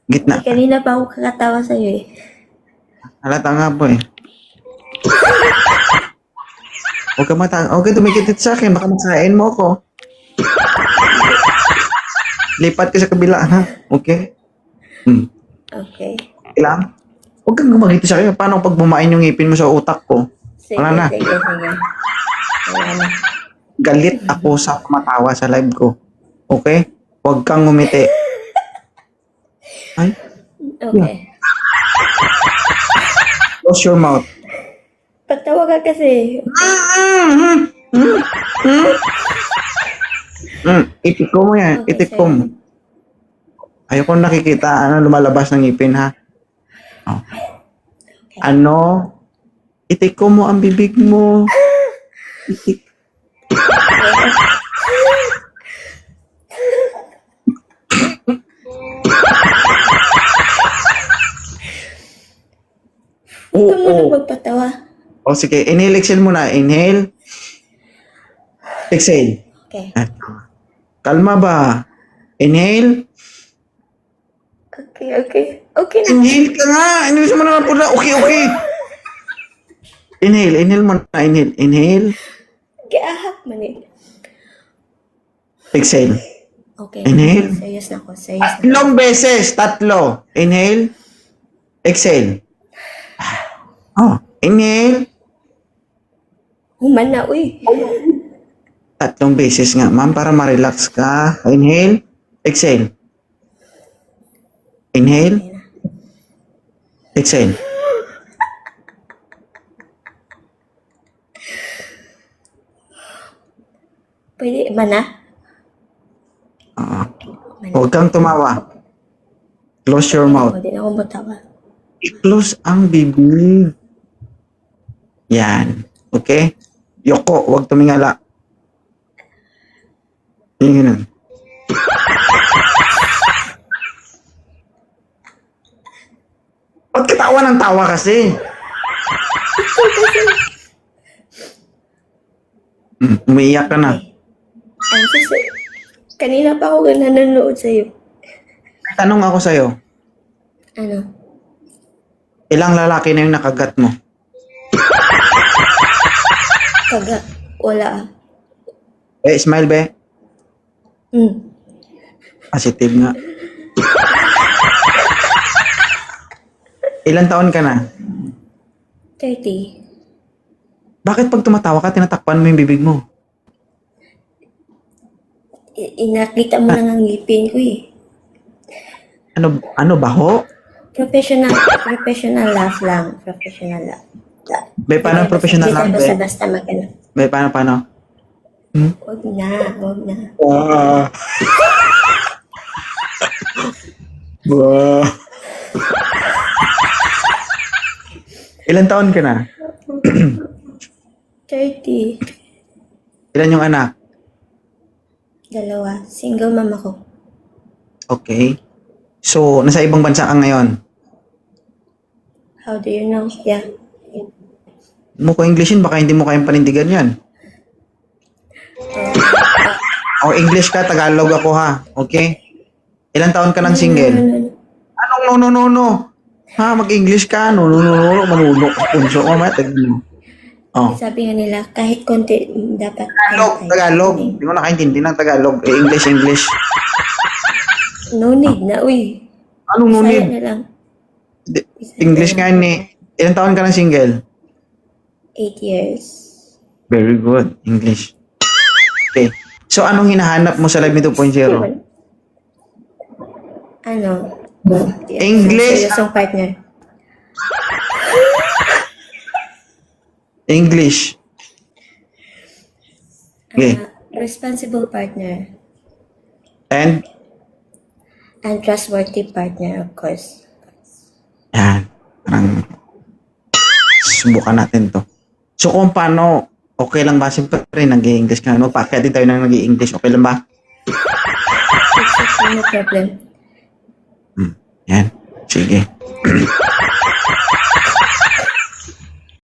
Gitna. Kanina pa ako kakatawa sa'yo eh. Halata nga po eh. Huwag ka tumikitit sa akin. Baka masain mo ako. Lipat ka sa kabila, ha? Okay? Okay. Okay lang? Huwag kang gumagiti sa akin. Paano pag bumain yung ngipin mo sa utak ko? Sige, Wala na. sige. Wala na. Galit ako sa kumatawa sa live ko. Okay? Huwag kang ngumiti. Ay, Okay. close your mouth. Pagtawa ka kasi. Itik ko mo yan. Okay, Itik ko mo. Ayoko nakikita lumalabas ng ngipin, ha? Oh. Ano? Itik ko mo ang bibig mo. Itik. Huwag ka muna Oo. magpatawa. O sige, inhale, exhale muna. Inhale. Exhale. Okay. Kalma ba? Inhale. Okay. Okay na. Inhale ka nga. Inhale mo na pula. Okay. Inhale mo na. Inhale. Giahak man eh. Exhale. Okay. Inhale. Serious na ako. Serious na. Tatlong beses. Tatlo. Inhale. Exhale. Oh, inhale. Human na, uy. Tatlong beses nga, ma'am, para ma-relax ka. Inhale. Exhale. Inhale. Exhale. Pwede ba na? Oo. Huwag kang tumawa. Close your mouth. Pwede na akong matawa. I-close ang bibig. Yan. Okay? Yoko, huwag tumingala. Yung ganun. Ba't katawa ng tawa kasi? Umiiyak ka na. Ang sisi. Kanina pa ako nanonood sa'yo. Tanong ako sa'yo, Ano? ilang lalaki na yung nakagat mo? Kaga. Wala ah. Smile be. Positive nga. Ilang taon ka na? 30. Bakit pag tumatawa ka, tinatakpan mo yung bibig mo? Inakita mo lang ang ngipin ko eh. Ano baho? Professional laugh lang. Professional laugh. Be, paano professional laugh, be? Basta magano. Be, paano? Huwag na. Ilang taon ka na? 30. Ilan yung anak? 2. Single mom ako. Okay. So, nasa ibang bansa ka ngayon? How do you know? Yeah. Mukha Englishin, baka hindi mo kayang panindigan yan. O English ka, Tagalog ako ha. Okay? Ilang taon ka nang single? Anong no? Ha, mag-English ka? No, manulok. Punso ko, Oh. Sabi nga nila, kahit konti, dapat... Tagalog. Hindi mo nakaintindi ng Tagalog. English. No need na, uy. Anong no Bisaya need? na lang. English nga ni. Ilang taon ka nang single? 8 years. Very good. English. Okay. So, anong hinahanap mo sa Live Me 2.0? Ano? English. Seryosong partner. English. Okay. Responsible partner. And? And trustworthy partner, of course. Yan. Parang subukan natin to. So, kung paano, okay lang ba? Siyempre, nag-i-English ka. Magpakya din tayo ng nag-i-English. Okay lang ba? No problem. Yan. Sige.